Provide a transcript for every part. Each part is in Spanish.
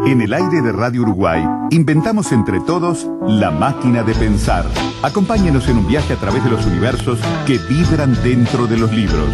En el aire de Radio Uruguay, inventamos entre todos la máquina de pensar. Acompáñenos en un viaje a través de los universos que vibran dentro de los libros.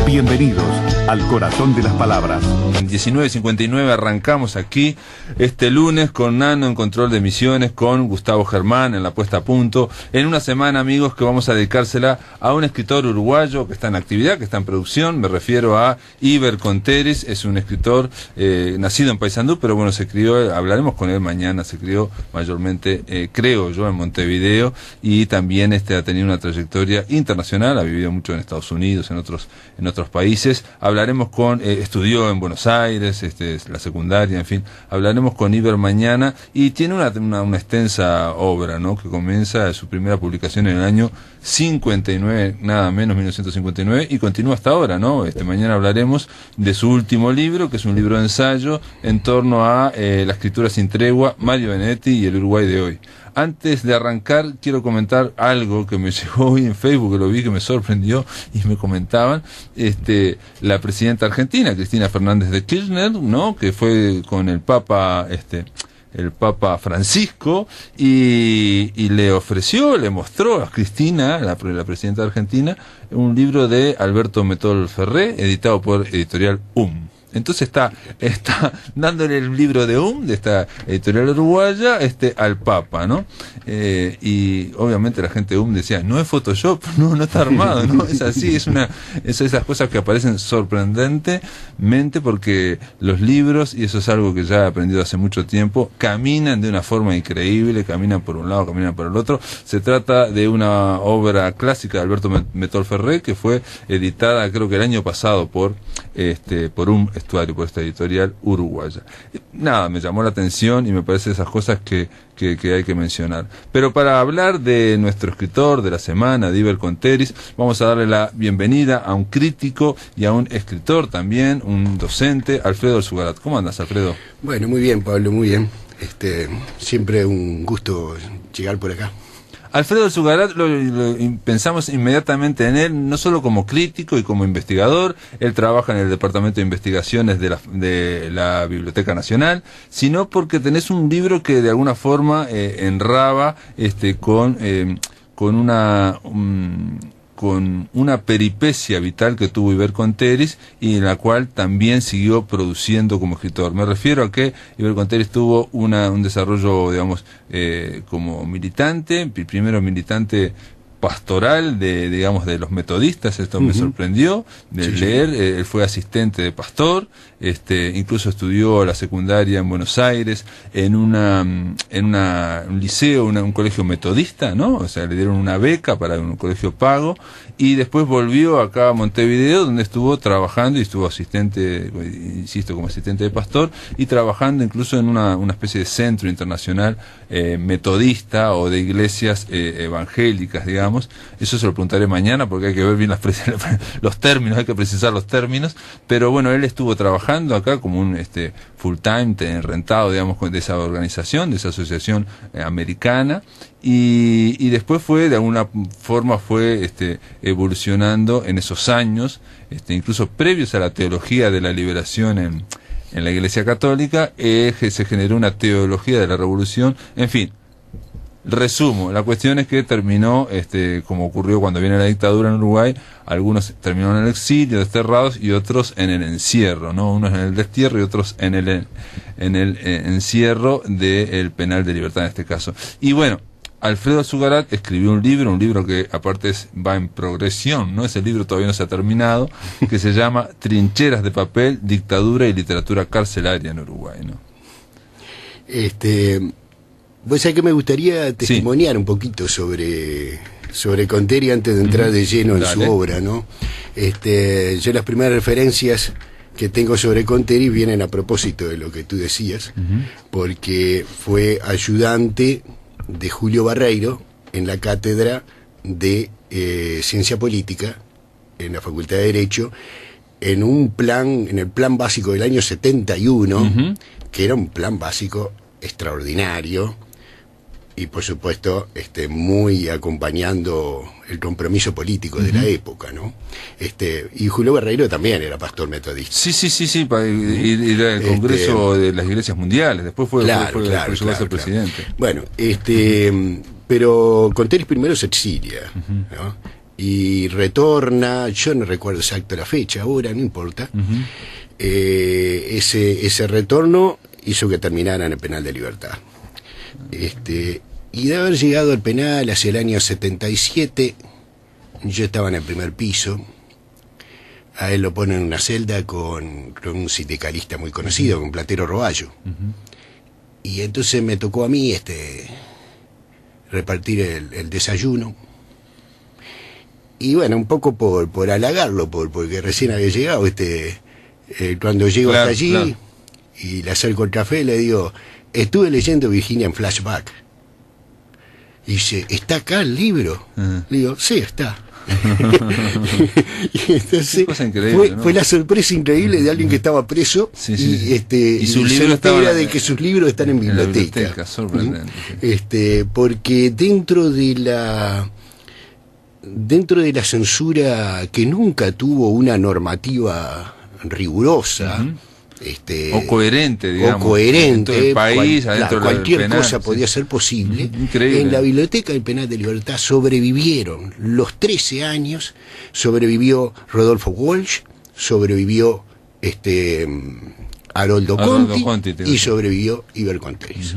Bienvenidos al corazón de las palabras. 19:59 arrancamos aquí este lunes con Nano en control de emisiones, con Gustavo Germán en la puesta a punto, en una semana, amigos, que vamos a dedicársela a un escritor uruguayo que está en actividad, que está en producción. Me refiero a Iber Conteris. Es un escritor nacido en Paysandú, pero bueno, se crió, hablaremos con él mañana, se crió mayormente, creo yo, en Montevideo, y también ha tenido una trayectoria internacional, ha vivido mucho en Estados Unidos, en otros países. Hablaremos estudió en Buenos Aires, la secundaria, en fin. Hablaremos con Iber mañana, y tiene una extensa obra, ¿no?, que comienza su primera publicación en el año 59, nada menos, 1959, y continúa hasta ahora, ¿no? Mañana hablaremos de su último libro, que es un libro de ensayo en torno a la escritura sin tregua, Mario Benedetti y el Uruguay de hoy. Antes de arrancar, quiero comentar algo que me llegó hoy en Facebook, que lo vi, que me sorprendió, y me comentaban, la presidenta argentina, Cristina Fernández de Kirchner, ¿no?, que fue con el Papa, el Papa Francisco, y le mostró a Cristina, la presidenta de Argentina, un libro de Alberto Metol Ferré, editado por Editorial Entonces está dándole el libro de de esta editorial uruguaya, al Papa, ¿no? Y obviamente la gente de decía, no es Photoshop, no está armado, ¿no? Es así, es esas cosas que aparecen sorprendentemente, porque los libros, y eso es algo que ya he aprendido hace mucho tiempo, caminan de una forma increíble, caminan por un lado, caminan por el otro. Se trata de una obra clásica de Alberto Metol Ferré, que fue editada, creo que el año pasado, por por esta editorial uruguaya. Nada, me llamó la atención y me parece esas cosas que hay que mencionar. Pero para hablar de nuestro escritor de la semana, de Iber Conteris, vamos a darle la bienvenida a un crítico y a un escritor también, un docente, Alfredo Elzugarat. ¿Cómo andas, Alfredo? Bueno, muy bien, Pablo, muy bien. Siempre un gusto llegar por acá. Alfredo Elzugarat, pensamos inmediatamente en él, no solo como crítico y como investigador. Él trabaja en el Departamento de Investigaciones de la Biblioteca Nacional, sino porque tenés un libro que de alguna forma enraba con una peripecia vital que tuvo Iber Conteris, y en la cual también siguió produciendo como escritor. Me refiero a que Iber Conteris tuvo un desarrollo, digamos, como militante, primero militante pastoral de los metodistas. Esto me sorprendió de leer. Él fue asistente de pastor, incluso estudió la secundaria en Buenos Aires, en un liceo, un colegio metodista, ¿no? O sea, le dieron una beca para un colegio pago, y después volvió acá a Montevideo, donde estuvo trabajando y estuvo asistente, insisto, como asistente de pastor, y trabajando incluso en una especie de centro internacional metodista, o de iglesias evangélicas, digamos. Eso se lo preguntaré mañana, porque hay que ver bien los términos, hay que precisar los términos. Pero bueno, él estuvo trabajando acá como un full time, rentado, digamos, de esa organización, de esa asociación americana, y después de alguna forma fue evolucionando en esos años, incluso previos a la teología de la liberación en la Iglesia Católica. Se generó una teología de la revolución, en fin. Resumo, la cuestión es que terminó, como ocurrió cuando viene la dictadura en Uruguay, algunos terminaron en el exilio, desterrados, y otros en el encierro, ¿no? Unos en el destierro y otros en el encierro del penal de libertad, en este caso. Y bueno, Alfredo Elzugarat escribió un libro que aparte va en progresión, ¿no? Ese libro todavía no se ha terminado, que se llama Trincheras de papel, dictadura y literatura carcelaria en Uruguay, ¿no? Vos sabés que me gustaría testimoniar un poquito sobre Conteris antes de entrar de lleno en su obra, ¿no? Yo las primeras referencias que tengo sobre Conteris vienen a propósito de lo que tú decías, porque fue ayudante de Julio Barreiro en la cátedra de Ciencia Política en la Facultad de Derecho, en el plan básico del año 71, que era un plan básico extraordinario, y por supuesto muy acompañando el compromiso político de la época, ¿no? Y Julio Barreiro también era pastor metodista. Sí, y era el Congreso de las Iglesias Mundiales, después fue llegó a ser presidente. Bueno, pero Conteris primero se exilia, ¿no? Y retorna, yo no recuerdo exacto la fecha ahora, no importa. Ese retorno hizo que terminara en el penal de Libertad. Y de haber llegado al penal hacia el año 77, yo estaba en el primer piso. A él lo ponen en una celda con un sindicalista muy conocido, con Platero Roballo. Y entonces me tocó a mí repartir el desayuno. Y bueno, un poco por halagarlo, porque recién había llegado. Cuando llego hasta allí y le acerco el café, le digo: estuve leyendo Virginia en flashback. Y dice: ¿está acá el libro? Le digo: sí, está. Y entonces fue la sorpresa increíble de alguien que estaba preso y su se libro entera de que sus libros están en biblioteca. Sorprendente. Porque dentro de la censura, que nunca tuvo una normativa rigurosa, o coherente, digamos, dentro del país, adentro cualquier del penal, cosa podía ser posible. Increíble. En la biblioteca del Penal de Libertad sobrevivieron los 13 años, sobrevivió Rodolfo Walsh, sobrevivió Haroldo Conti y sobrevivió Iber Conteris.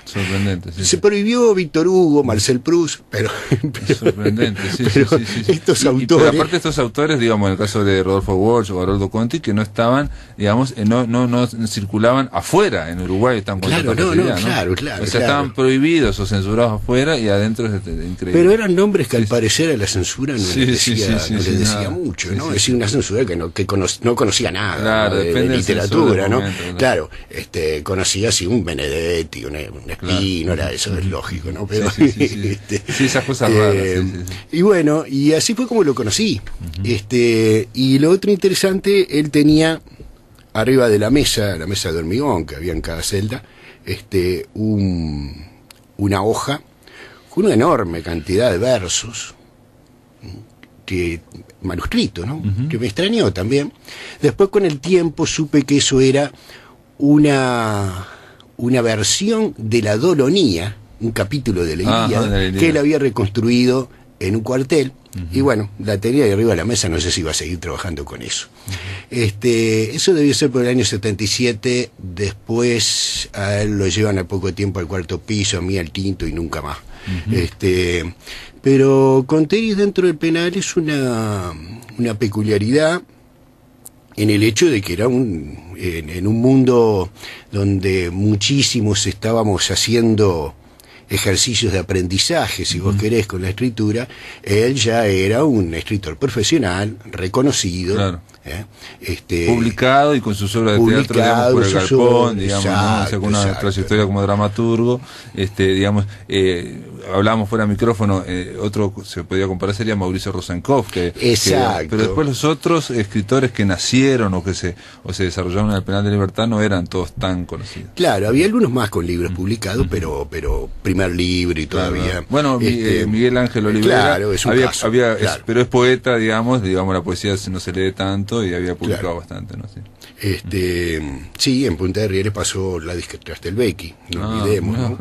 Sorprendente. Se prohibió Víctor Hugo, Marcel Proust, pero sorprendente, estos autores. Pero aparte estos autores, digamos, en el caso de Rodolfo Walsh o Haroldo Conti, que no estaban, digamos, no circulaban afuera, en Uruguay están con claro, claro. O sea, estaban prohibidos o censurados afuera y adentro es increíble. Pero eran nombres que al parecer a la censura no les decía mucho, ¿no? Es decir, una censura que no conocía nada, ¿no? de literatura, ¿no? Momento, claro, conocía así un Benedetti, una y no era eso, es lógico, ¿no? Pero, esas cosas raras. Y bueno, y así fue como lo conocí. Y lo otro interesante, él tenía arriba de la mesa de hormigón que había en cada celda, una hoja con una enorme cantidad de versos, manuscrito, ¿no? Que me extrañó también. Después, con el tiempo, supe que eso era una versión de la Dolonía, un capítulo de la Ilíada, que él había reconstruido en un cuartel. Y bueno, la tenía ahí arriba de la mesa, no sé si iba a seguir trabajando con eso. Eso debió ser por el año 77. Después a él lo llevan al poco tiempo al cuarto piso, a mí al quinto y nunca más. Pero Conteris dentro del penal es una peculiaridad en el hecho de que era en un mundo donde muchísimos estábamos haciendo ejercicios de aprendizaje, si vos querés, con la escritura. Él ya era un escritor profesional, reconocido, claro. Publicado y con sus obras de teatro, digamos, por el Galpón, digamos, ¿no? O sea, con una trayectoria como dramaturgo, digamos, hablábamos fuera de micrófono, otro se podía comparar sería Mauricio Rosenkopf, pero después los otros escritores que nacieron o se desarrollaron en el Penal de Libertad no eran todos tan conocidos. Claro, había algunos más con libros publicados, pero primer libro y todavía. Claro. Bueno, Miguel Ángel Olivera, claro, es un caso, claro. Pero es poeta, digamos, la poesía no se lee tanto y había publicado bastante, ¿no? Sí. Sí, en Punta de Rieles pasó la disca Trastelvecchi, no olvidemos, ¿no?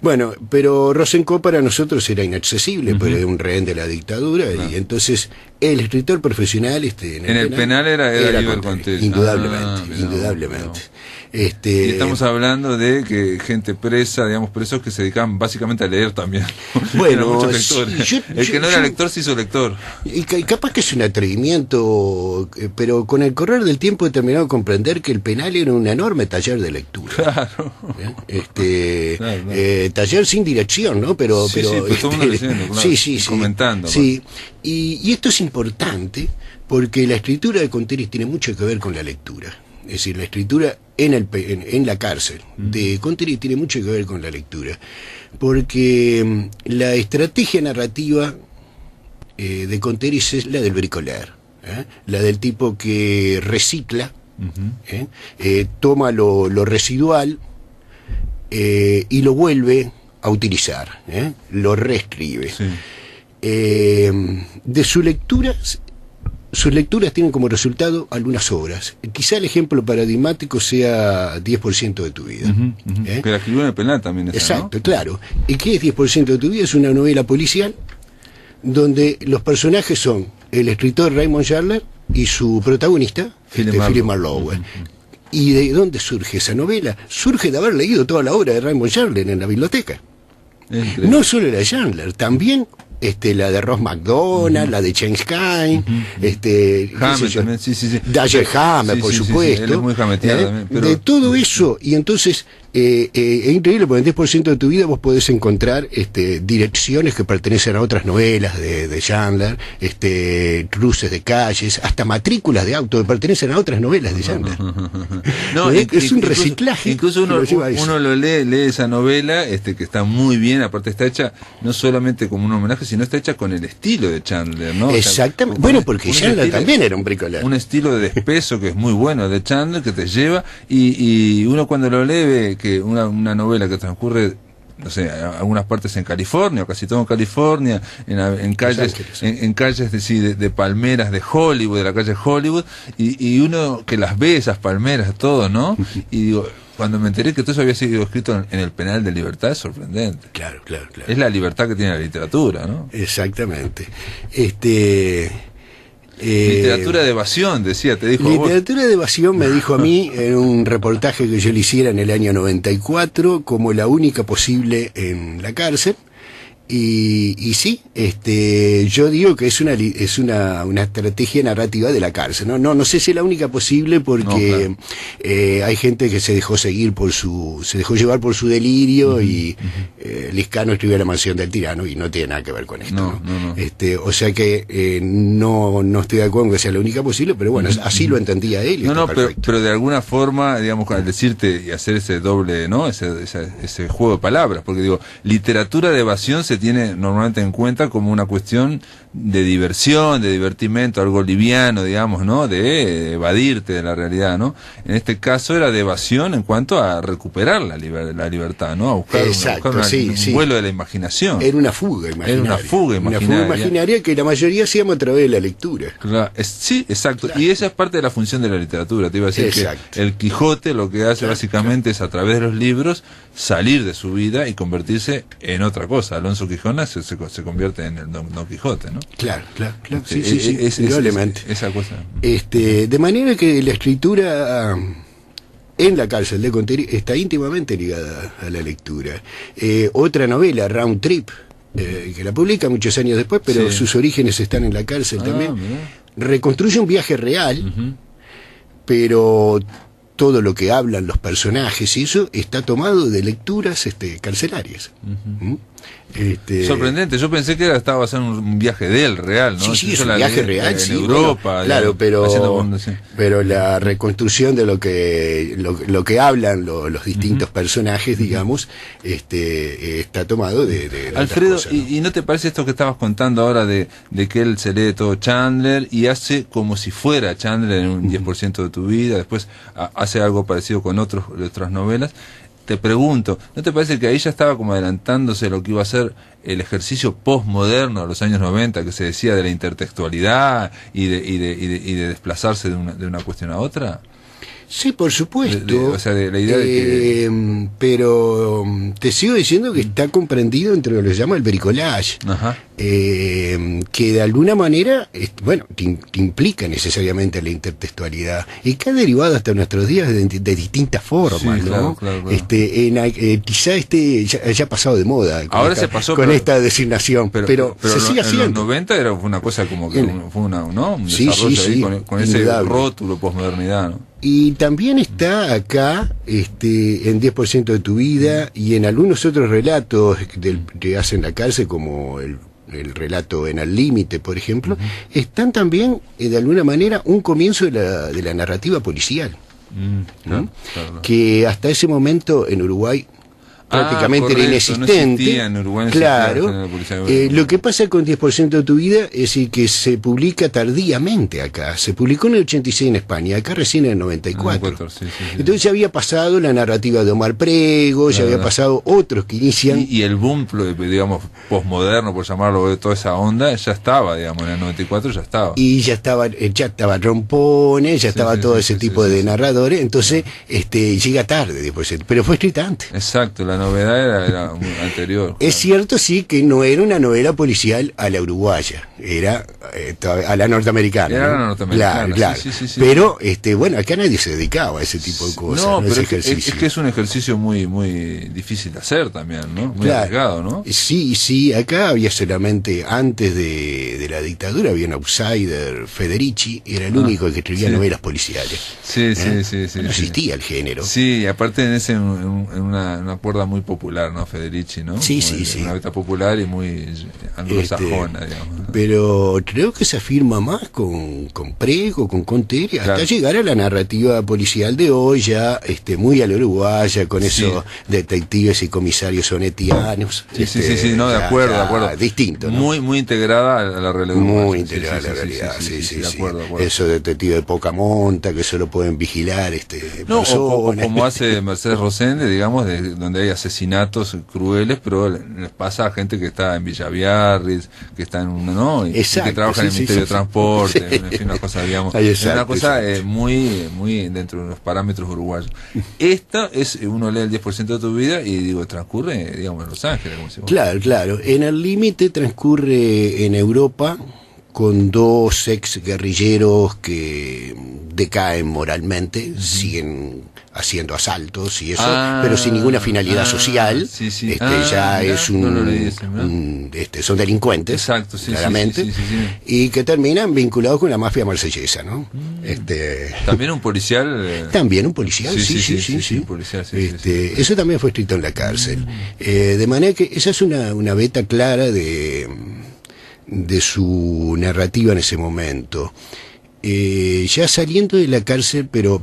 Bueno, pero Rosenkopf para nosotros era inaccesible, pero era un rehén de la dictadura, y entonces el escritor profesional en el penal era Iber Conteris. Indudablemente. Y estamos hablando de que gente presa, digamos, presos que se dedicaban básicamente a leer también. Bueno, muchos lectores. El que no era lector se hizo lector. Y capaz que es un atrevimiento, pero con el correr del tiempo he terminado de comprender que el penal era un enorme taller de lectura. Claro. Taller sin dirección, ¿no? Pero todo el mundo leyendo, claro, comentando. Sí. Y esto es importante porque la escritura de Conteris tiene mucho que ver con la lectura. Es decir, la escritura en la cárcel de Conteris tiene mucho que ver con la lectura, porque la estrategia narrativa de Conteris es la del bricoleur, la del tipo que recicla, toma lo residual y lo vuelve a utilizar, lo reescribe. Sí. De sus lecturas tienen como resultado algunas obras. Quizá el ejemplo paradigmático sea 10% de tu vida. Que la escribió en el penal también. Exacto, ¿no? Claro. ¿Y qué es 10% de tu vida? Es una novela policial donde los personajes son el escritor Raymond Chandler y su protagonista, Philip Marlowe. ¿Y de dónde surge esa novela? Surge de haber leído toda la obra de Raymond Chandler en la biblioteca. No solo la de Chandler, también la de Ross McDonald, la de James Cain, Hammett también, sí. Dashiell Hammett, por supuesto. Él es muy hammeteado también, pero... De todo eso, y entonces es increíble porque en 10% de tu vida vos podés encontrar direcciones que pertenecen a otras novelas de Chandler, cruces de calles, hasta matrículas de auto que pertenecen a otras novelas de Chandler. No, es un reciclaje. Incluso uno lo lee esa novela, que está muy bien, aparte está hecha no solamente como un homenaje, sino está hecha con el estilo de Chandler, ¿no? Exactamente. Bueno, porque Chandler también era un bricolero. Un estilo de despeso que es muy bueno de Chandler, que te lleva, y uno cuando lo lee ve que una novela que transcurre, no sé, algunas partes en California, o casi todo en California, en calles, en calles de palmeras de Hollywood, de la calle Hollywood, y uno que las ve, esas palmeras, todo, ¿no? Y digo, cuando me enteré que todo eso había sido escrito en el Penal de Libertad, es sorprendente. Claro. Es la libertad que tiene la literatura, ¿no? Exactamente. Literatura de evasión, decía, te dijo. Literatura de evasión me dijo a mí en un reportaje que yo le hiciera en el año 94 como la única posible en la cárcel. Y sí, yo digo que es una estrategia narrativa de la cárcel, no sé si es la única posible porque hay gente que se dejó llevar por su delirio y Lizcano escribió La mansión del tirano y no tiene nada que ver con esto, ¿no? O sea que no estoy de acuerdo en que sea la única posible, pero bueno, así lo entendía él. Pero de alguna forma, digamos, al decirte y hacer ese doble, ¿no? Ese juego de palabras, porque digo, literatura de evasión se tiene normalmente en cuenta como una cuestión de diversión, de divertimento, algo liviano, digamos, ¿no? De evadirte de la realidad, ¿no? En este caso era de evasión en cuanto a recuperar la libertad, ¿no? A buscar, un vuelo de la imaginación. Era una fuga imaginaria. Una fuga imaginaria que la mayoría hacíamos a través de la lectura. Claro, sí, exacto. Claro. Y esa es parte de la función de la literatura. Te iba a decir que el Quijote lo que hace básicamente es a través de los libros salir de su vida y convertirse en otra cosa. Alonso Quijona se convierte en el Don Quijote, ¿no? Claro. Sí, probablemente. Esa cosa. De manera que la escritura en la cárcel de Conteri está íntimamente ligada a la lectura. Otra novela, Round Trip, que la publica muchos años después, pero sus orígenes están en la cárcel también. Reconstruye un viaje real, pero todo lo que hablan los personajes y eso está tomado de lecturas carcelarias. Sorprendente, yo pensé que estaba basado en un viaje de él real, ¿no? Sí, es un viaje real, en Europa, claro, pero la reconstrucción de lo que hablan los distintos personajes, digamos, está tomado de Alfredo, cosas, ¿no? ¿Y no te parece esto que estabas contando ahora de que él se lee todo Chandler y hace como si fuera Chandler en un 10% de tu vida, después hace algo parecido con otras novelas? Te pregunto, ¿no te parece que ahí ya estaba como adelantándose lo que iba a ser el ejercicio postmoderno de los años 90, que se decía de la intertextualidad y de desplazarse de una cuestión a otra? Sí, por supuesto. O sea, de la idea de que... Pero te sigo diciendo que está comprendido entre lo que se llama el bricolage. Ajá. Que de alguna manera, te implica necesariamente la intertextualidad y que ha derivado hasta nuestros días de distintas formas, sí, ¿no? Claro. Quizá ya ha pasado de moda. Ahora se pasó con esta designación, pero se sigue haciendo. En los 90 era una cosa como que fue un desarrollo ahí con ese rótulo posmodernidad, ¿no? Y también está acá, en 10% de tu vida y en algunos otros relatos que hacen la cárcel, como el relato En Al Límite, por ejemplo, están también, de alguna manera, un comienzo de la narrativa policial. Claro. Que hasta ese momento en Uruguay prácticamente era inexistente. No existía en Uruguay, claro. Lo que pasa con 10% de tu vida es decir, que se publica tardíamente acá. Se publicó en el 86 en España, acá recién en el 94. Entonces ya había pasado la narrativa de Omar Prego, ya había pasado otros que inician. Y el boom, digamos, posmoderno, por llamarlo, de toda esa onda, ya estaba, digamos, en el 94 ya estaba. Y ya estaba Rompone, ya estaba todo ese tipo de narradores, entonces llega tarde 10%, pero fue escrita antes. Exacto, la novedad era muy anterior. Es cierto, sí, que no era una novela policial a la uruguaya, era a la norteamericana. Era la norteamericana, claro. Sí. Pero, bueno, acá nadie se dedicaba a ese tipo de cosas. No, pero es que es un ejercicio muy difícil de hacer también, ¿no? Muy arriesgado, ¿no? Sí, acá había solamente, antes de la dictadura, había un outsider, Federici, era el único que escribía novelas policiales. Sí. No existía el género. Sí, aparte en una cuerda muy popular, ¿no? Federici, ¿no? Sí. Una beta popular y muy anglosajona, digamos. Pero creo que se afirma más con Prego, con Conteri, hasta llegar a la narrativa policial de hoy, ya muy a la uruguaya, con esos detectives y comisarios sonetianos. Sí, no, de acuerdo. Distinto, ¿no? Muy integrada a la realidad. Muy integrada a la realidad, sí. De acuerdo. Esos detectives de poca monta que solo pueden vigilar o como hace Mercedes Rosende, digamos, donde hay asesinatos crueles, pero les pasa a gente que está en Villaviarris, que está en y que trabaja en el Ministerio de Transporte, en fin, una cosa, digamos, una cosa muy dentro de los parámetros uruguayos. Esta uno lee el 10% de tu vida y transcurre, digamos, en Los Ángeles, como si Claro, en El Límite transcurre en Europa con dos ex guerrilleros que decaen moralmente, siguen haciendo asaltos y eso, pero sin ninguna finalidad social. Son delincuentes, claramente, y que terminan vinculados con la mafia marsellesa, ¿no? También un policial. Sí. Eso también fue escrito en la cárcel. De manera que esa es una beta clara de su narrativa en ese momento. Ya saliendo de la cárcel, pero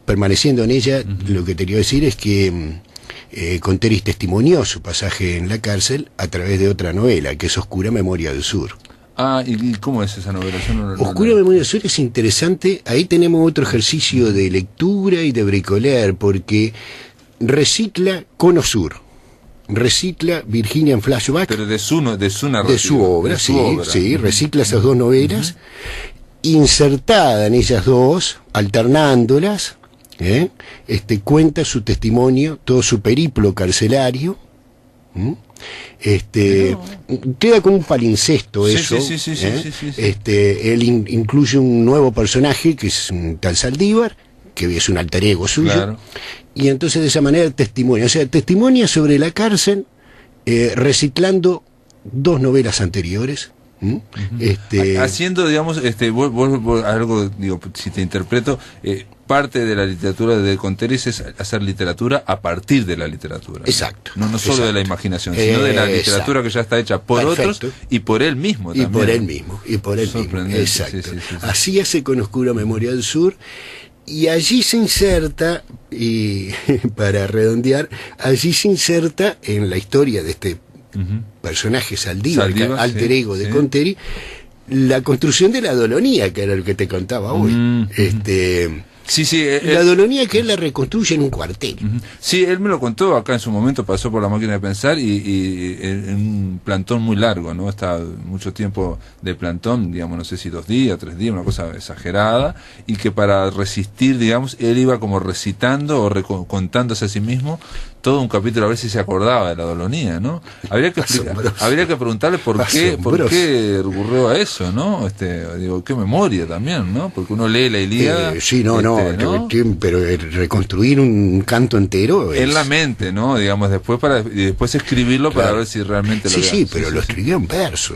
permaneciendo en ella, lo que te quería decir es que Conteri testimonió su pasaje en la cárcel a través de otra novela, que es Oscura Memoria del Sur. ¿Y cómo es esa novela? Oscura Memoria del Sur es interesante. Ahí tenemos otro ejercicio de lectura y de bricolear, porque recicla Cono Sur, recicla Virginia en Flashback, pero de su narrativa, de su obra, sí, recicla esas dos novelas, insertada en ellas dos, alternándolas, cuenta su testimonio, todo su periplo carcelario. Queda como un palincesto eso. Él incluye un nuevo personaje que es un tal Saldívar, que es un alter ego suyo, y entonces de esa manera testimonia sobre la cárcel, reciclando dos novelas anteriores. Haciendo, digamos, vos algo, si te interpreto, parte de la literatura de Conteri es hacer literatura a partir de la literatura. Exacto. No solo de la imaginación, sino de la literatura que ya está hecha por otros y por él mismo también. Y por él mismo. Exacto. Así hace con Oscura Memoria del Sur. Y allí se inserta, y para redondear, en la historia de este personaje Saldívar, alter ego de Conteri, la construcción de la Adolonía, que era lo que te contaba hoy. La Adolonía que él la reconstruye en un cuartel. Sí, él me lo contó acá en su momento, pasó por La Máquina de Pensar y en un plantón muy largo, ¿no? Está mucho tiempo de plantón, digamos, no sé si 2 días, 3 días, una cosa exagerada, y que para resistir, digamos, él iba como recitando o contándose a sí mismo todo un capítulo, a ver si se acordaba de la Adolonía, ¿no? Habría que preguntarle por qué recurrió a eso, ¿no? Qué memoria también, ¿no? Porque uno lee la Ilíada. Pero reconstruir un canto entero en la mente, ¿no? Digamos, después escribirlo para ver si realmente lo pero lo escribió en verso,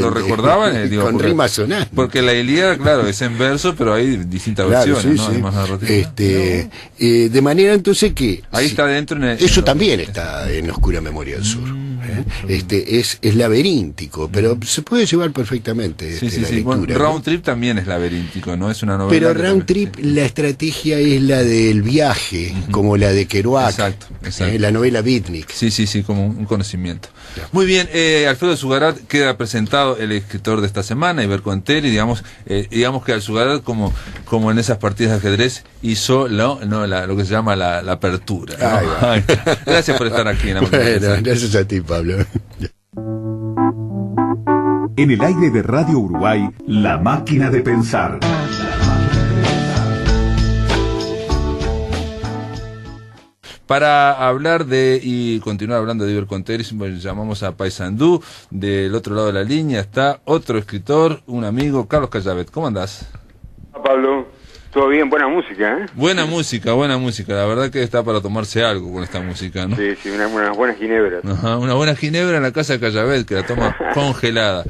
lo recordaban con rima sonante. Porque la Ilíada, claro, es en verso, pero hay distintas versiones, ¿no? Hay más narrativa. De manera entonces que ahí está dentro eso también está en Oscura Memoria del Sur. Es laberíntico, pero se puede llevar perfectamente la lectura. Bueno, Round Trip también es laberíntico, ¿no? Es una novela. Pero Round Trip, la estrategia es la del viaje, como la de Kerouac. Exacto. La novela Beatnik. Sí, como un conocimiento. Muy bien, Alfredo Zugarat queda presentado, el escritor de esta semana, Iber Conteri, digamos que al Zugarat, como en esas partidas de ajedrez, hizo lo que se llama la apertura, ¿no? Gracias por estar aquí. Bueno, gracias a ti, Pablo. En el aire de Radio Uruguay, La Máquina de Pensar. Para hablar y continuar hablando de Iber Conteri, llamamos a Paysandú. Del otro lado de la línea está otro escritor, un amigo, Carlos Callavet. ¿Cómo andás? Pablo, todo bien, buena música, ¿eh? Buena música, la verdad que está para tomarse algo con esta música, ¿no? Sí, unas buenas ginebras. Ajá, una buena ginebra en la casa de Callavet, que la toma congelada.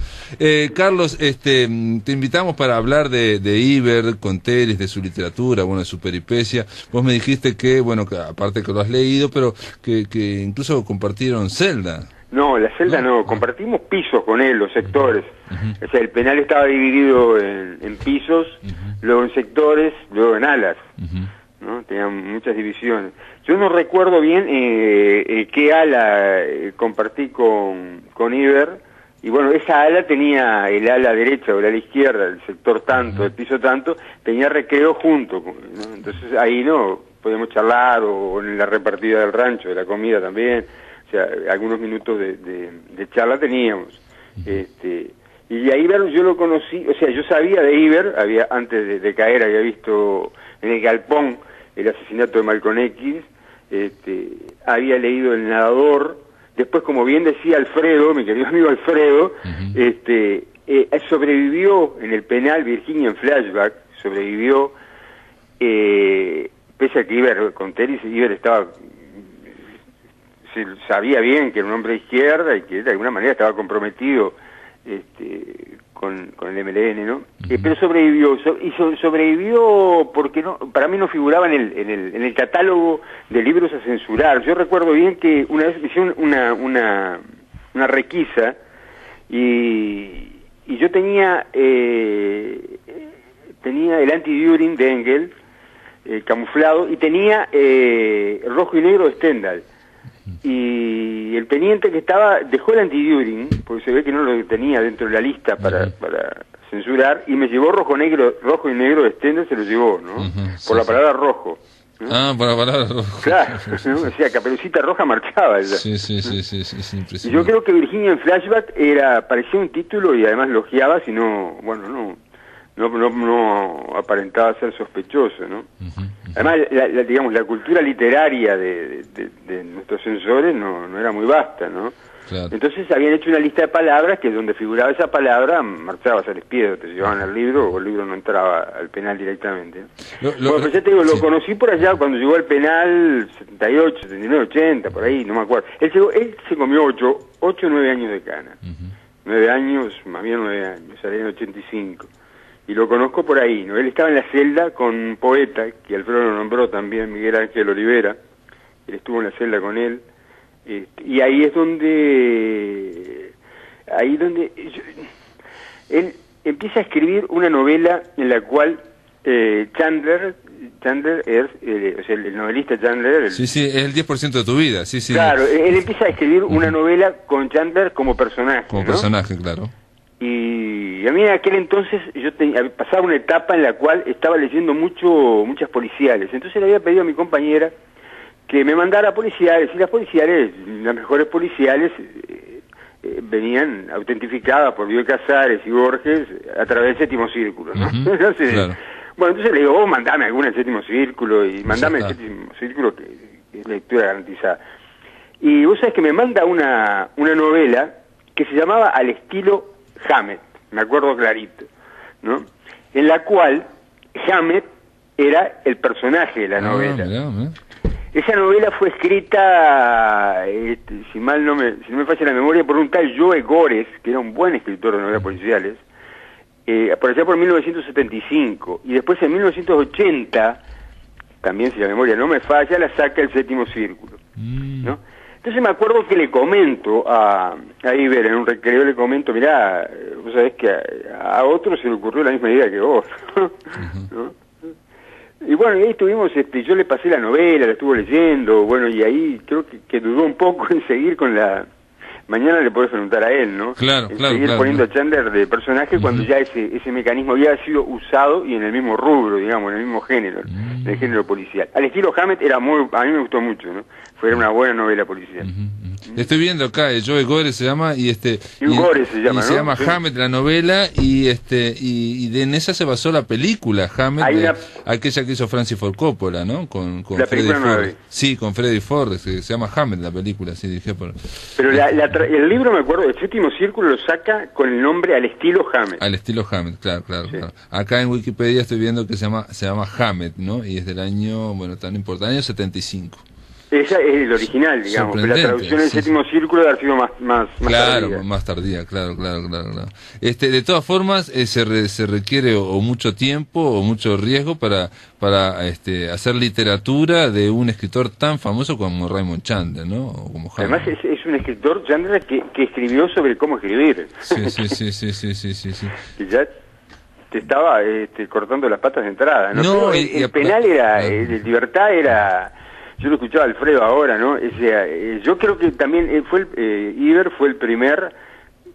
Carlos, te invitamos para hablar de Iber Conteri, de su literatura, de su peripecia. Vos me dijiste que aparte que lo has leído, pero que incluso compartieron celda. No, la celda no, compartimos pisos con él, los sectores. O sea, el penal estaba dividido en pisos, luego en sectores, luego en alas, ¿no? Tenían muchas divisiones. Yo no recuerdo bien qué ala compartí con Iber, y bueno, esa ala tenía el ala derecha o el ala izquierda, el sector tanto, el piso tanto, tenía recreo junto, ¿no? Entonces ahí no podíamos charlar, o en la repartida del rancho, de la comida también. O sea, algunos minutos de charla teníamos. Y a Iber yo lo conocí, o sea, yo sabía de Iber, antes de caer había visto en el galpón el asesinato de Malcolm X, había leído El Nadador, después, como bien decía Alfredo, mi querido amigo Alfredo, sobrevivió en el penal Virginia en Flashback, sobrevivió, pese a que Iber Conteri estaba... sabía bien que era un hombre de izquierda y que de alguna manera estaba comprometido con el MLN, ¿no? Pero sobrevivió, sobrevivió porque para mí no figuraba en el catálogo de libros a censurar. Yo recuerdo bien que una vez hicieron una requisa y yo tenía el Anti-Düring de Engel, camuflado, y tenía Rojo y Negro de Stendhal. Y el teniente que estaba dejó el Anti-Düring, porque se ve que no lo tenía dentro de la lista para censurar, y me llevó Rojo y Negro de Stendhal, se lo llevó, ¿no? Por la palabra rojo, ¿no? Ah, por la palabra rojo. Claro, ¿no? O sea, Caperucita Roja marchaba ella. Sí, impresionante. Y yo creo que Virginia en Flashback parecía un título y además logiaba, si no, no aparentaba ser sospechoso, ¿no? Además, la cultura literaria de nuestros censores no era muy vasta, ¿no? Claro. Entonces habían hecho una lista de palabras que donde figuraba esa palabra marchabas al espiedo, te llevaban al libro o el libro no entraba al penal directamente, ¿no? Pues ya te digo, lo conocí por allá cuando llegó al penal 78, 79, 80, por ahí, no me acuerdo. Él se comió 8 o 9 años de cana. 9 años, más bien 9 años, salía en 85. Y lo conozco por ahí, ¿no? Él estaba en la celda con un poeta, que Alfredo lo nombró también, Miguel Ángel Olivera. Él estuvo en la celda con él. Y ahí es donde... él empieza a escribir una novela en la cual Chandler es, o sea, el novelista Chandler... Sí, es el 10% de tu vida, sí. Claro, él empieza a escribir una novela con Chandler como personaje, Como personaje, claro. Y a mí en aquel entonces yo pasaba una etapa en la cual estaba leyendo muchas policiales. Entonces le había pedido a mi compañera que me mandara policiales, y las policiales, las mejores policiales, venían autentificadas por Bioy Casares y Borges a través del Séptimo Círculo, ¿no? Entonces, claro. Bueno, entonces le digo, vos mandame alguna del Séptimo Círculo, y mandame el Séptimo Círculo, que es lectura garantizada. Y vos sabés que me manda una novela que se llamaba Al estilo Hammett, me acuerdo clarito, ¿no? En la cual Hammett era el personaje de la novela. Esa novela fue escrita, si no me falla la memoria, por un tal Joe Gores, que era un buen escritor de novelas policiales, por allá por 1975, y después en 1980, también si la memoria no me falla, la saca el Séptimo Círculo, ¿no? Entonces me acuerdo que le comento a Iber en un recreo, le comento, mirá, vos sabés que a otro se le ocurrió la misma idea que vos, ¿no? Y bueno, y ahí estuvimos, yo le pasé la novela, la estuvo leyendo, bueno, y ahí creo que dudó un poco en seguir con la... Mañana le podés preguntar a él, ¿no? Claro, seguir poniendo a Chandler de personaje cuando ya ese mecanismo había sido usado y en el mismo rubro, digamos, en el mismo género, en el género policial. Al estilo Hammett a mí me gustó mucho, ¿no? Fue una buena novela policial. Estoy viendo acá, Joe Gore se llama, y Gore se llama, ¿no? Se llama Hammett la novela, y en esa se basó la película Hammett, aquella que hizo Francis Ford Coppola, ¿no? Con la Freddy película Ford. Sí, con Freddy Ford, se llama Hammett la película, sí, dije por... Pero el libro, me acuerdo, el Séptimo Círculo lo saca con el nombre Al estilo Hammett. Al estilo Hammett, claro. Sí. Acá en Wikipedia estoy viendo que se llama Hammett, ¿no? Y es del año, bueno, tan importante, año 75. Esa es el original, digamos, pero la traducción del Séptimo Círculo debe haber sido más claro, tardía. Más tardía, claro. De todas formas, se requiere o mucho tiempo o mucho riesgo para hacer literatura de un escritor tan famoso como Raymond Chandler, ¿no? O como Además es un escritor, Chandler, que escribió sobre cómo escribir. Sí. Que ya te estaba cortando las patas de entrada, ¿no? No, el penal era, Libertad era... Yo lo escuchaba a Alfredo ahora, ¿no? Yo creo que también Iber fue el primer...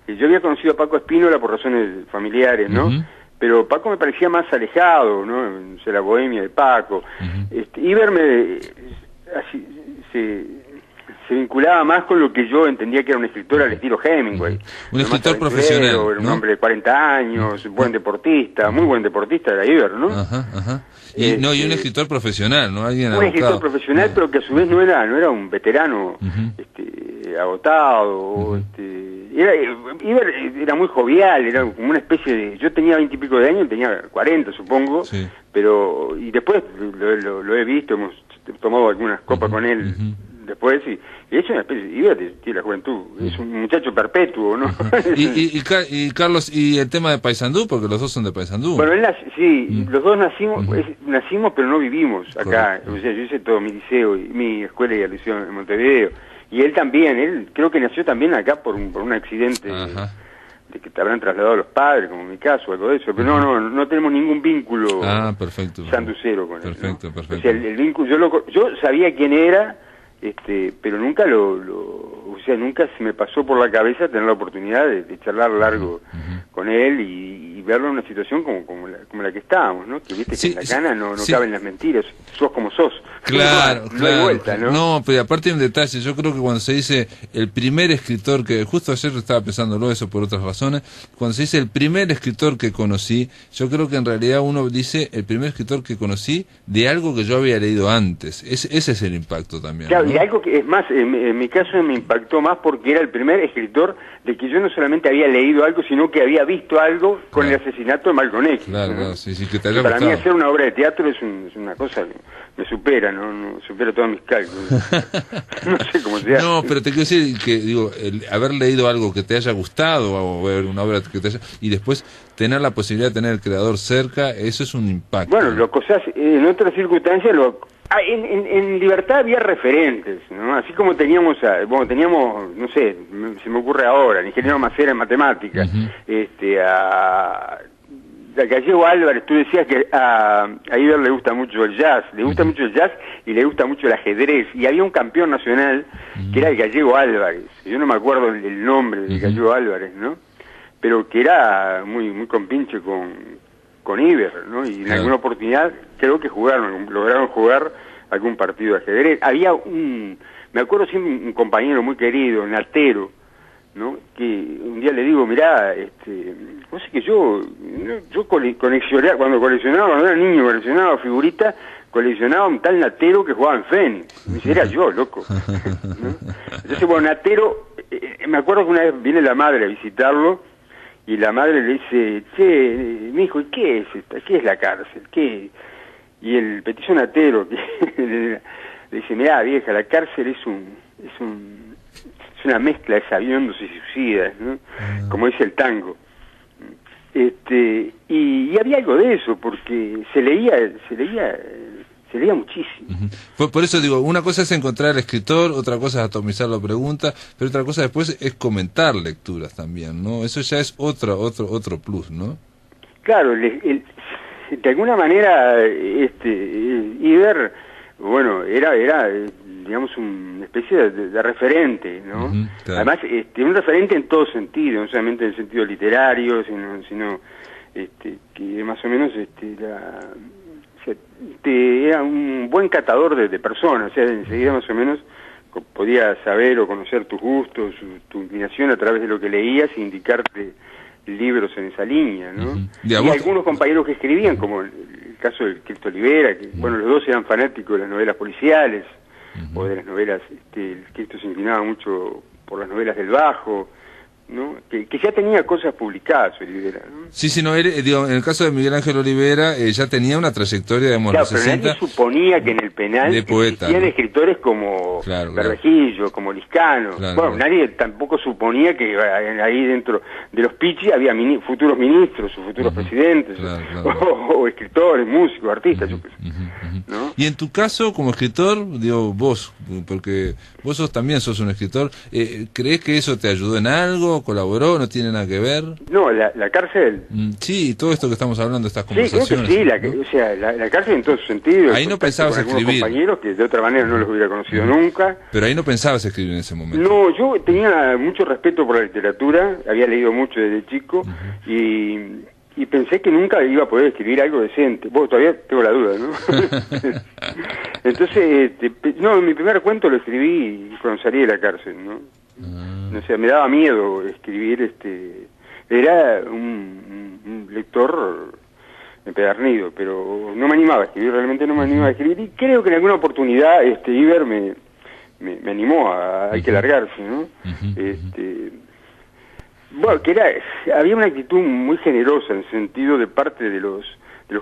yo había conocido a Paco Espínola por razones familiares, ¿no? Pero Paco me parecía más alejado, ¿no? La bohemia de Paco. Iber se vinculaba más con lo que yo entendía que era un escritor al estilo Hemingway. Un escritor profesional, Era un hombre de 40 años, buen deportista, muy buen deportista era Iber, ¿no? Y un escritor profesional, ¿no? Alguien un escritor profesional, pero que a su vez no era un veterano agotado. Iber era muy jovial, era como una especie de... Yo tenía 20 y pico de años, él tenía 40, supongo, pero... Y después lo he visto, hemos tomado algunas copas con él después, y es una especie de... Iber tiene la juventud, es un muchacho perpetuo, ¿no? y Carlos, y el tema de Paysandú, porque los dos son de Paysandú. Bueno, los dos nacimos, pero no vivimos acá. O sea, yo hice todo mi liceo y mi escuela y liceo en Montevideo. Y él también, creo que nació también acá por un accidente de que te habrán trasladado los padres, como en mi caso, algo de eso. Pero no tenemos ningún vínculo sanducero con él. Perfecto. O sea, el vínculo, yo sabía quién era, pero nunca nunca se me pasó por la cabeza tener la oportunidad de charlar largo con él y verlo en una situación como la que estábamos, ¿no? Que viste que en la cana no caben las mentiras, sos como sos. Claro, no hay vuelta, ¿no? No, pero aparte hay un detalle, yo creo que cuando se dice el primer escritor que, justo ayer estaba pensándolo eso por otras razones, cuando se dice el primer escritor que conocí, yo creo que en realidad uno dice el primer escritor que conocí de algo que yo había leído antes. Ese es el impacto también. Claro, ¿no? Y algo que es más, en mi caso me impactó más porque era el primer escritor de que yo no solamente había leído algo, sino que había visto algo con el asesinato de Malcolm X. Claro, sí, que te haya Para gustado. mí hacer una obra de teatro es una cosa que me supera, no supera todos mis cálculos. No sé cómo se hace. No, pero te quiero decir que, haber leído algo que te haya gustado, o ver una obra que te haya... y después tener la posibilidad de tener el creador cerca, eso es un impacto. Bueno, en otras circunstancias, en Libertad había referentes, ¿no? Así como teníamos, no sé, se me ocurre ahora, el ingeniero Macera en matemáticas, a Gallego Álvarez, tú decías que a Iber le gusta mucho el jazz, y le gusta mucho el ajedrez, y había un campeón nacional que era el Gallego Álvarez, yo no me acuerdo el nombre del Gallego Álvarez, ¿no? Pero que era muy compinche con Iber, ¿no? Y en alguna oportunidad creo que lograron jugar algún partido de ajedrez. Había me acuerdo siempre un compañero muy querido, Natero, ¿no? Que un día le digo, mirá, no sé que yo coleccionaba, cuando era niño, coleccionaba figuritas, coleccionaba un tal Natero que jugaba en Fénix. Me dice, era yo, loco. ¿No? Entonces, bueno, Natero, me acuerdo que una vez viene la madre a visitarlo, y la madre le dice, che, mijo, ¿y qué es esta? ¿Qué es la cárcel? ¿Qué? Y el petizo Natero le dice, mirá, vieja, la cárcel es una mezcla de sabiondos y suicidas, ¿no? Como dice el tango. Y había algo de eso, porque se leía se leía muchísimo. Por eso digo, una cosa es encontrar al escritor, otra cosa es atomizar la pregunta, pero otra cosa después es comentar lecturas también, ¿no? Eso ya es otro plus, ¿no? Claro, de alguna manera, Iber, bueno, era digamos, una especie de referente, ¿no? Claro. Además, un referente en todo sentido, no solamente en el sentido literario, sino que más o menos era un buen catador de personas, o sea, enseguida más o menos podía saber o conocer tus gustos, tu inclinación a través de lo que leías e indicarte libros en esa línea, ¿no? Y algunos compañeros que escribían, como el caso del Cristo Olivera, que bueno, los dos eran fanáticos de las novelas policiales, o de las novelas, el Cristo se inclinaba mucho por las novelas del Bajo, ¿no? Que ya tenía cosas publicadas Olivera, ¿no? Sí, no, digo, en el caso de Miguel Ángel Olivera ya tenía una trayectoria, digamos, claro, pero nadie suponía que en el penal de poeta, existían escritores como Bermejillo, como Liscano. Nadie tampoco suponía que ahí dentro de los Pichi había futuros ministros o futuros presidentes, o escritores, músicos, artistas, ¿no? Y en tu caso, como escritor, digo, vos, porque vos también sos un escritor, ¿crees que eso te ayudó en algo? ¿Colaboró? ¿No tiene nada que ver? No, la cárcel. Sí, todo esto que estamos hablando, estas conversaciones. Sí, creo que sí, ¿no? O sea, la cárcel en todo su sentido. Ahí no pensabas escribir. Compañeros que de otra manera no los hubiera conocido nunca. Pero ahí no pensabas escribir en ese momento. No, yo tenía mucho respeto por la literatura, había leído mucho desde chico, y pensé que nunca iba a poder escribir algo decente. Bueno, todavía tengo la duda, ¿no? Entonces, mi primer cuento lo escribí cuando salí de la cárcel, ¿no? O sea, me daba miedo escribir, era un lector empedernido, pero no me animaba a escribir, realmente no me animaba a escribir, y creo que en alguna oportunidad Iber me animó a hay que largarse, ¿no? Bueno, había una actitud muy generosa en el sentido de parte de los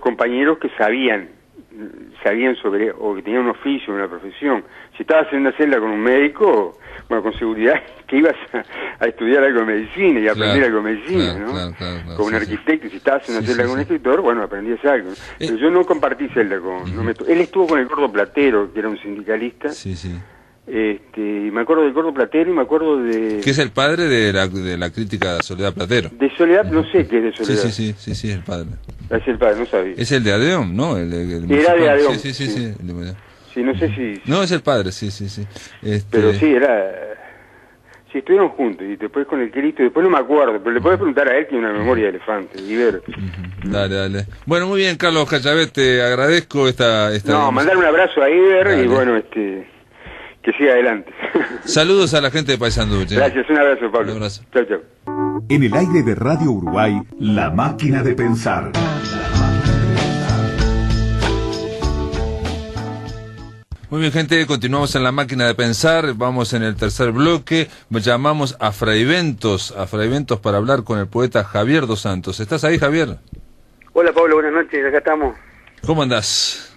compañeros que sabían sobre, o que tenían un oficio, una profesión. Si estabas en una celda con un médico, bueno, con seguridad que ibas a estudiar algo de medicina y aprender algo de medicina, ¿no? Con un arquitecto, y si estabas en una celda con un escritor, bueno, aprendías algo. Pero yo no compartí celda con... él estuvo con el Gordo Platero, que era un sindicalista. Me acuerdo del Gordo Platero y me acuerdo de... Que es el padre de la crítica de Soledad Platero. De Soledad, no sé qué es de Soledad. Sí, el padre. Es el padre, no sabía. Es el de Adeón, ¿no? Era de Adeón. Sí. Sí, no sé si... No, es el padre, sí. Pero sí, sí, estuvieron juntos, y después con el Cristo, después no me acuerdo, pero le podés preguntar a él, que tiene una memoria de elefante, Iber. Dale. Bueno, muy bien, Carlos Cachabet, te agradezco esta... No, mandar un abrazo a Iber, y bueno, que siga adelante. Saludos a la gente de Paysandú. Gracias, un abrazo, Pablo. Un abrazo. Chau. En el aire de Radio Uruguay, La Máquina de Pensar. Muy bien, gente, continuamos en La Máquina de Pensar, vamos en el tercer bloque, llamamos a Fraiventos para hablar con el poeta Javier Dos Santos. ¿Estás ahí, Javier? Hola, Pablo, buenas noches, acá estamos. ¿Cómo andás?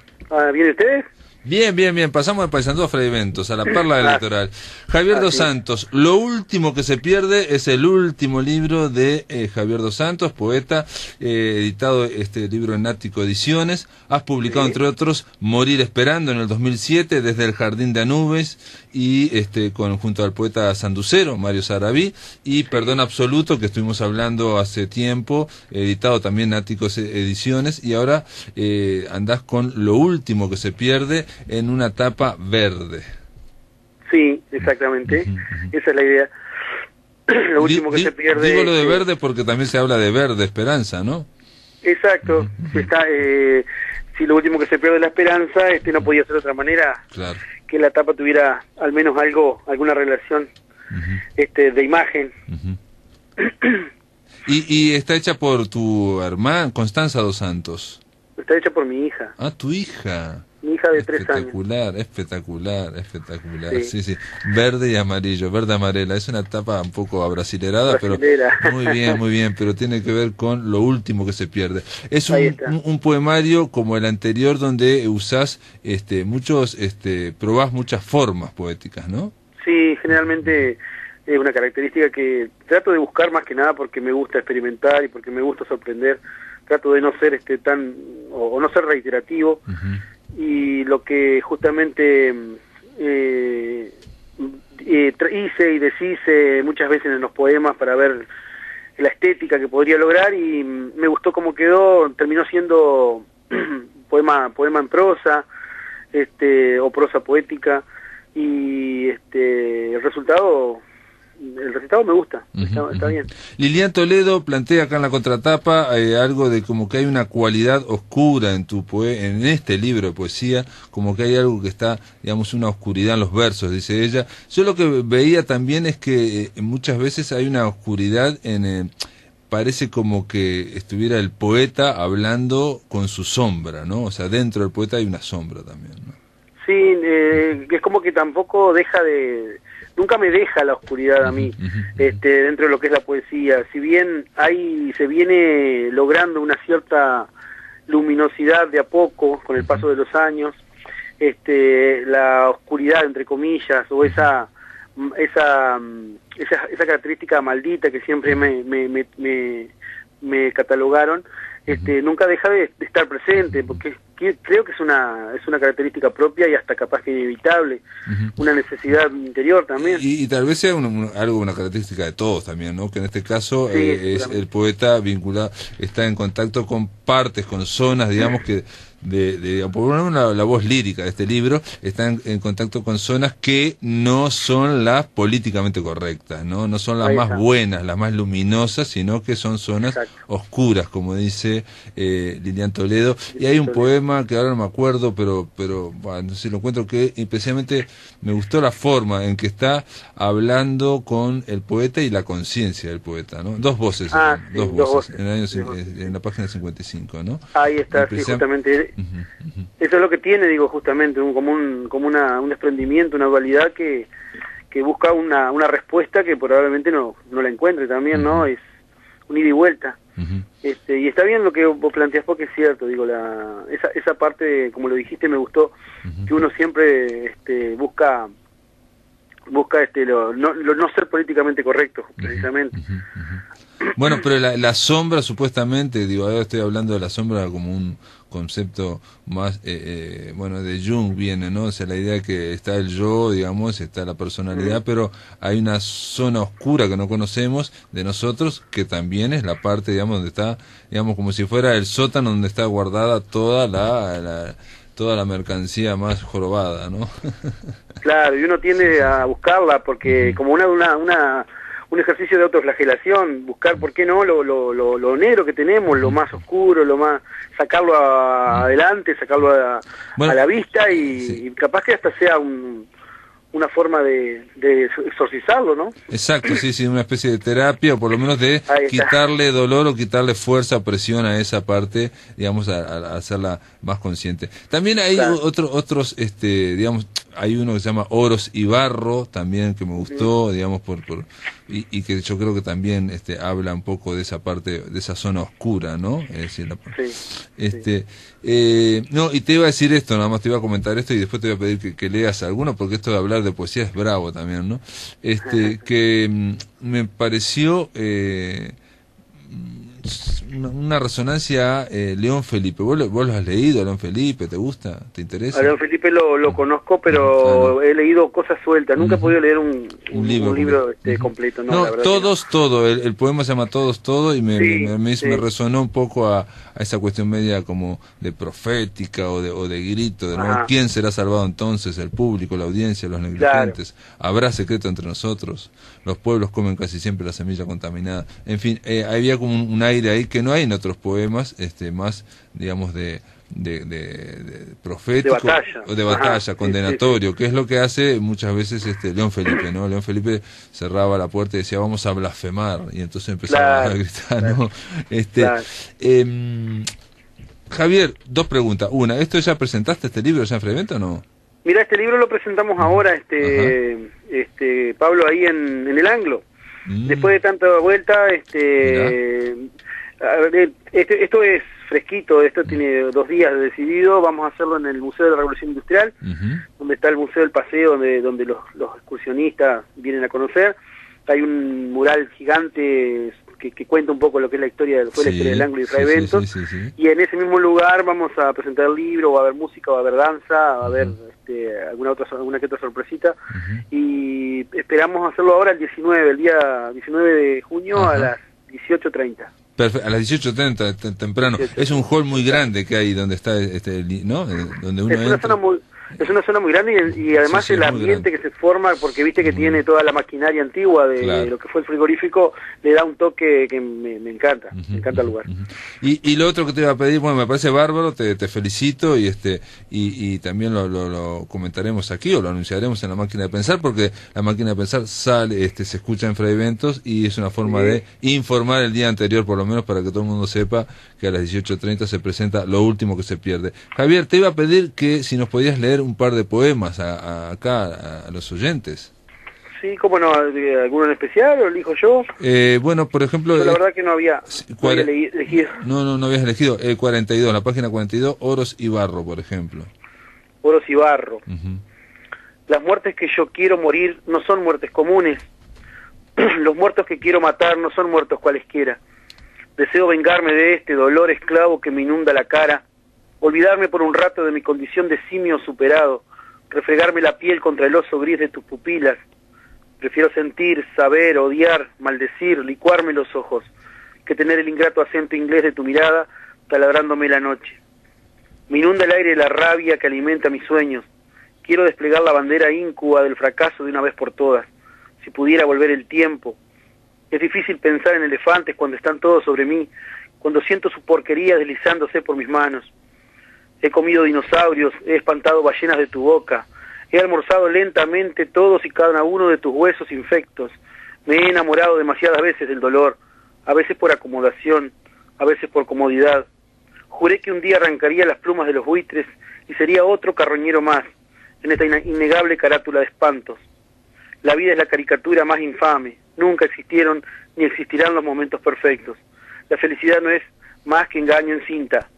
¿Bien ustedes? Bien, pasamos de Paysandú a Fraiventos, a la perla del litoral. Javier Dos Santos, Lo último que se pierde es el último libro de Javier Dos Santos, poeta, editado este libro en Ático Ediciones. Has publicado, entre otros, Morir esperando en el 2007, Desde el jardín de Anubis, y junto al poeta sanducero, Mario Sarabí, y Perdón absoluto, que estuvimos hablando hace tiempo, editado también en Ático Ediciones, y ahora andás con Lo último que se pierde, en una tapa verde. Sí, exactamente. Esa es la idea. Lo último que se pierde... Digo lo de verde porque también se habla de verde esperanza, ¿no? Exacto. Si lo último que se pierde es la esperanza, no podía ser de otra manera. Claro. Que la tapa tuviera al menos alguna relación de imagen. Y está hecha por tu hermana, Constanza Dos Santos. Está hecha por mi hija. Ah, tu hija. Mi hija de 3 años. Espectacular. Sí. Verde y amarillo, verde amarela. Es una tapa un poco abrasilerada, pero muy bien, pero tiene que ver con lo último que se pierde. Es un poemario como el anterior donde usás probás muchas formas poéticas, ¿no? Sí, generalmente es una característica que trato de buscar más que nada porque me gusta experimentar y porque me gusta sorprender. Trato de no ser no ser reiterativo. Y y lo que justamente hice y deshice muchas veces en los poemas para ver la estética que podría lograr, y me gustó cómo quedó. Terminó siendo poema en prosa, o prosa poética, y el resultado me gusta, está bien. Lilian Toledo plantea acá en la contratapa algo de como que hay una cualidad oscura en en este libro de poesía, como que hay algo que está, digamos, una oscuridad en los versos, dice ella. Yo lo que veía también es que muchas veces hay una oscuridad parece como que estuviera el poeta hablando con su sombra, ¿no? O sea, dentro del poeta hay una sombra también, ¿no? Sí, es como que tampoco nunca me deja la oscuridad a mí, dentro de lo que es la poesía. Si bien se viene logrando una cierta luminosidad de a poco con el paso de los años, la oscuridad, entre comillas, o esa característica maldita que siempre me catalogaron, nunca deja de estar presente, porque creo que es una característica propia y hasta capaz que inevitable, una necesidad interior también. Y tal vez sea una característica de todos también, ¿no? Que en este caso es el poeta vinculado, está en contacto con partes, con zonas, digamos, que por lo menos la voz lírica de este libro está en contacto con zonas que no son las políticamente correctas, no son las más buenas, las más luminosas, sino que son zonas oscuras, como dice Lilian Toledo. Y hay un poema que ahora no me acuerdo, pero bueno, no sé si lo encuentro, que especialmente me gustó la forma en que está hablando con el poeta y la conciencia del poeta, ¿no? Dos voces, dos voces. En la página 55, ¿no? Ahí está, sí, justamente. Eso es lo que tiene, digo, justamente, como un desprendimiento, una dualidad que busca una respuesta que probablemente no la encuentre también, ¿no? Es un ida y vuelta. Y está bien lo que vos planteás, porque es cierto, digo, esa parte, como lo dijiste, me gustó, que uno siempre busca no ser políticamente correcto, precisamente. Bueno, pero la sombra, supuestamente, digo, ahora estoy hablando de la sombra como un concepto más, de Jung viene, ¿no? O sea, la idea que está el yo, digamos, está la personalidad, pero hay una zona oscura que no conocemos de nosotros, que también es la parte, digamos, donde está, digamos, como si fuera el sótano donde está guardada toda la mercancía más jorobada, ¿no? Claro, y uno tiende a buscarla porque como un ejercicio de autoflagelación, buscar, ¿por qué no?, lo negro que tenemos, lo más oscuro, sacarlo adelante, sacarlo a la vista, y capaz que hasta sea una forma de exorcizarlo, ¿no? Exacto, sí, una especie de terapia, o por lo menos de quitarle dolor o quitarle fuerza, presión a esa parte, digamos, a hacerla más consciente. También hay otros, digamos, hay uno que se llama Oros y Barro, también, que me gustó, digamos, y que yo creo que también habla un poco de esa parte, de esa zona oscura, ¿no? Es decir, no, y te iba a decir esto, nada más te iba a comentar esto, y después te voy a pedir que leas alguno, porque esto de hablar de poesía es bravo también, ¿no? Que me pareció una resonancia a León Felipe. ¿Vos lo has leído, León Felipe? ¿Te gusta? ¿Te interesa? A León Felipe lo conozco, pero he leído cosas sueltas. Nunca he podido leer un libro completo. No, Todos, todo. El poema se llama Todos, todo, y me resonó un poco a esa cuestión media como de profética o de grito, de ¿no? ¿Quién será salvado entonces? El público, la audiencia, los negligentes. ¿Habrá secreto entre nosotros? Los pueblos comen casi siempre la semilla contaminada. En fin, había como un aire ahí que no hay en otros poemas, más, digamos, de profético, de batalla, condenatorio, que es lo que hace muchas veces León Felipe, ¿no? León Felipe cerraba la puerta y decía, vamos a blasfemar, y entonces empezaba a gritar, ¿no? Javier, dos preguntas. Una, ¿esto ya presentaste este libro ya en Frevento o no? Mira, este libro lo presentamos ahora, Pablo, ahí en el Anglo. Después de tanta vuelta, esto es fresquito, esto tiene 2 días decidido. Vamos a hacerlo en el Museo de la Revolución Industrial, donde está el Museo del Paseo, donde los excursionistas vienen a conocer. Hay un mural gigante que cuenta un poco lo que es la historia del del ángulo y Fray Ventos, y en ese mismo lugar vamos a presentar el libro, va a haber música, va a haber danza, va a haber alguna que otra sorpresita, y esperamos hacerlo ahora el día 19 de junio a las 18:30. Perfecto, a las 18:30 temprano. Es un hall muy grande que hay donde está ¿no? Donde uno entra. Es una zona muy grande y además el ambiente que se forma, porque viste que tiene toda la maquinaria antigua de lo que fue el frigorífico, le da un toque que me encanta, me encanta el lugar. Y lo otro que te iba a pedir, bueno, me parece bárbaro, te felicito y también lo comentaremos aquí o lo anunciaremos en La Máquina de Pensar, porque La Máquina de Pensar sale, se escucha en Fray Ventos y es una forma de informar el día anterior, por lo menos para que todo el mundo sepa que a las 18:30 se presenta Lo Último que se pierde. Javier, te iba a pedir que si nos podías leer un par de poemas acá a los oyentes. Sí, ¿cómo no? ¿Alguno en especial o elijo yo? Bueno, por ejemplo... Yo la verdad que no había elegido. No habías elegido. 42, la página 42, Oros y Barro, por ejemplo. Oros y Barro. Las muertes que yo quiero morir no son muertes comunes. Los muertos que quiero matar no son muertos cualesquiera. Deseo vengarme de este dolor esclavo que me inunda la cara, olvidarme por un rato de mi condición de simio superado, refregarme la piel contra el oso gris de tus pupilas. Prefiero sentir, saber, odiar, maldecir, licuarme los ojos, que tener el ingrato acento inglés de tu mirada taladrándome la noche. Me inunda el aire la rabia que alimenta mis sueños. Quiero desplegar la bandera íncuba del fracaso de una vez por todas. Si pudiera volver el tiempo. Es difícil pensar en elefantes cuando están todos sobre mí, cuando siento su porquería deslizándose por mis manos. He comido dinosaurios, he espantado ballenas de tu boca, he almorzado lentamente todos y cada uno de tus huesos infectos. Me he enamorado demasiadas veces del dolor, a veces por acomodación, a veces por comodidad. Juré que un día arrancaría las plumas de los buitres y sería otro carroñero más, en esta innegable carátula de espantos. La vida es la caricatura más infame, nunca existieron ni existirán los momentos perfectos. La felicidad no es más que engaño en cinta.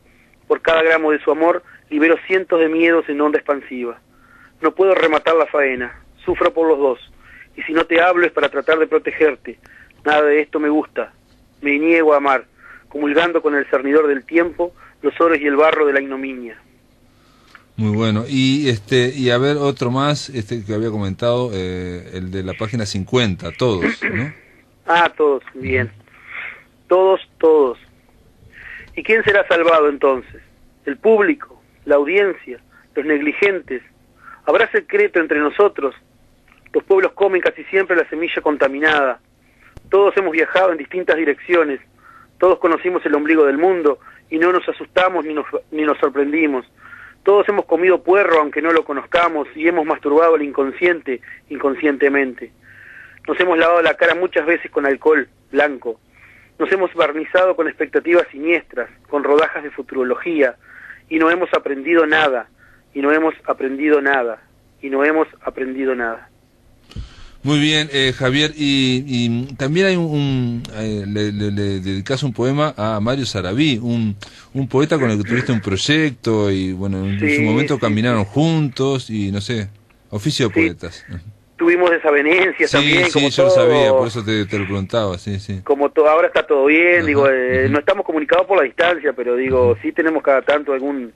Por cada gramo de su amor libero cientos de miedos en onda expansiva. No puedo rematar la faena, sufro por los dos, y si no te hablo es para tratar de protegerte. Nada de esto me gusta, me niego a amar, comulgando con el cernidor del tiempo, los oros y el barro de la ignominia. Muy bueno. Y a ver otro más, que había comentado, el de la página 50, todos, ¿no? Todos, bien. Todos. ¿Y quién será salvado entonces? ¿El público? ¿La audiencia? ¿Los negligentes? ¿Habrá secreto entre nosotros? Los pueblos comen casi siempre la semilla contaminada. Todos hemos viajado en distintas direcciones. Todos conocimos el ombligo del mundo y no nos asustamos ni nos sorprendimos. Todos hemos comido puerro aunque no lo conozcamos y hemos masturbado al inconsciente inconscientemente. Nos hemos lavado la cara muchas veces con alcohol blanco. Nos hemos barnizado con expectativas siniestras, con rodajas de futurología, y no hemos aprendido nada, y no hemos aprendido nada, y no hemos aprendido nada. Muy bien, Javier, y también hay le dedicás un poema a Mario Sarabí, un poeta con el que tuviste un proyecto, y bueno, en su momento caminaron juntos, y no sé, oficio de poetas. Tuvimos desavenencias también, como yo todo, lo sabía, por eso te lo preguntaba, sí. Como todo, ahora está todo bien, no estamos comunicados por la distancia, pero sí tenemos cada tanto algún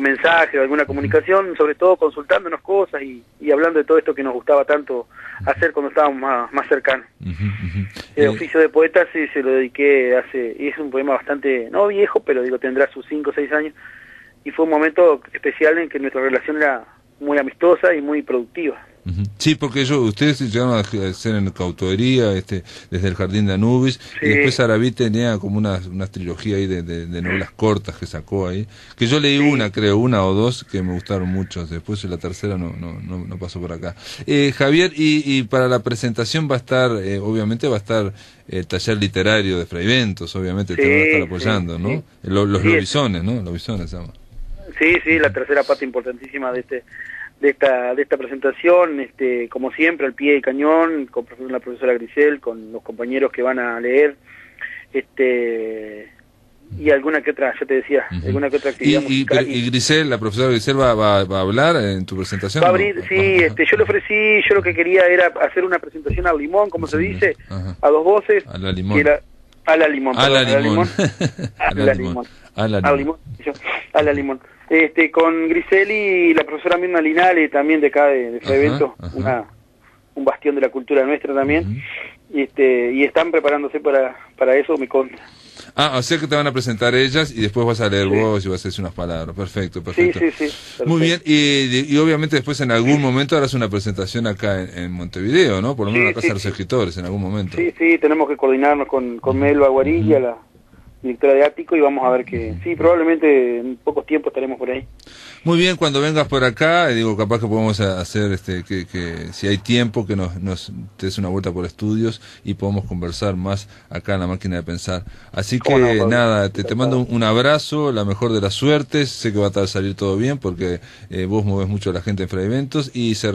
mensaje o alguna comunicación, sobre todo consultándonos cosas y hablando de todo esto que nos gustaba tanto hacer cuando estábamos más cercanos. El oficio de poeta sí se lo dediqué y es un poema bastante, no viejo, pero tendrá sus 5 o 6 años, y fue un momento especial en que nuestra relación era muy amistosa y muy productiva. Sí, porque ustedes llegaron a hacer en Cautovería, desde el Jardín de Anubis, y después Sarabí tenía como una trilogía ahí de novelas cortas que sacó ahí, que yo leí una o dos que me gustaron mucho, después la tercera no pasó por acá. Javier, y para la presentación va a estar, obviamente va a estar el taller literario de Fray Ventos, obviamente te van a estar apoyando, ¿no? Los lobisones, ¿no? Lobisones se llama. Sí, la tercera parte importantísima de esta presentación, como siempre, al pie del cañón, con la profesora Grisel, con los compañeros que van a leer, y alguna que otra, ya te decía, alguna que otra actividad musical. ¿Y Grisel, la profesora Grisel va a hablar en tu presentación? Va a abrir, sí, yo le ofrecí, yo lo que quería era hacer una presentación al limón, como se dice, a dos voces. A la limón. A la limón. A la limón. A la limón. A la limón. Con Grisel y la profesora Mirna Linale, también de acá, de ese evento, un bastión de la cultura nuestra también, y están preparándose para eso, me consta. O sea que te van a presentar ellas y después vas a leer vos y vas a decir unas palabras. Perfecto. Sí. Perfecto. Muy bien, y obviamente después en algún momento harás una presentación acá en Montevideo, ¿no? Por lo menos en la Casa de los Escritores, en algún momento. Sí, tenemos que coordinarnos con Melba Guarilla, la directora de Ático, y vamos a ver que sí, probablemente en pocos tiempos estaremos por ahí. Muy bien, cuando vengas por acá, digo, capaz que podemos hacer, que si hay tiempo, que nos des una vuelta por estudios y podemos conversar más acá en la máquina de pensar. Así que nada, te mando un abrazo, la mejor de las suertes, sé que va a salir todo bien porque vos movés mucho a la gente en Fraiventos y se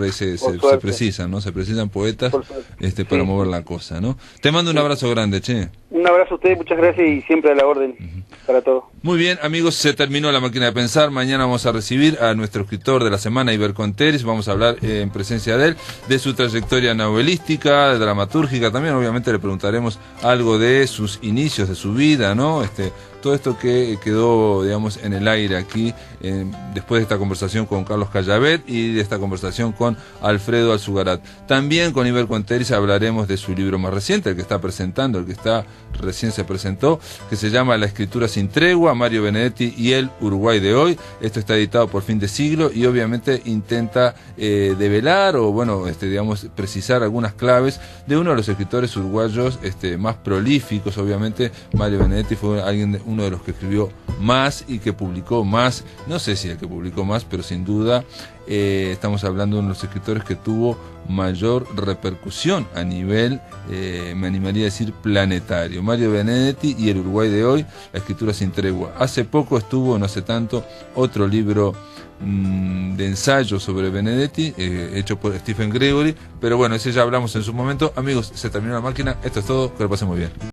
precisan, ¿no? Se precisan poetas para mover la cosa, ¿no? Te mando un abrazo grande, che. Un abrazo a ustedes, muchas gracias y siempre a la orden para todos. Muy bien, amigos, se terminó la máquina de pensar. Mañana vamos a recibir a nuestro escritor de la semana, Iber Conteris. Vamos a hablar en presencia de él, de su trayectoria novelística, dramatúrgica. También, obviamente, le preguntaremos algo de sus inicios, de su vida, ¿no? Todo esto que quedó, digamos, en el aire aquí, después de esta conversación con Carlos Callavet y de esta conversación con Alfredo Alzugarat. También con Iber Conteris hablaremos de su libro más reciente, el que está presentando, recién se presentó, que se llama La escritura sin tregua, Mario Benedetti y el Uruguay de hoy. Esto está editado por Fin de Siglo y obviamente intenta develar o, digamos, precisar algunas claves de uno de los escritores uruguayos más prolíficos. Obviamente, Mario Benedetti fue uno de los que escribió más y que publicó más, no sé si el que publicó más, pero sin duda estamos hablando de uno de los escritores que tuvo mayor repercusión a nivel, me animaría a decir, planetario. Mario Benedetti y el Uruguay de hoy, La escritura sin tregua. Hace poco estuvo, no hace tanto, otro libro de ensayo sobre Benedetti, hecho por Stephen Gregory, pero bueno, ese ya hablamos en su momento. Amigos, se terminó la máquina, esto es todo, que lo pasen muy bien.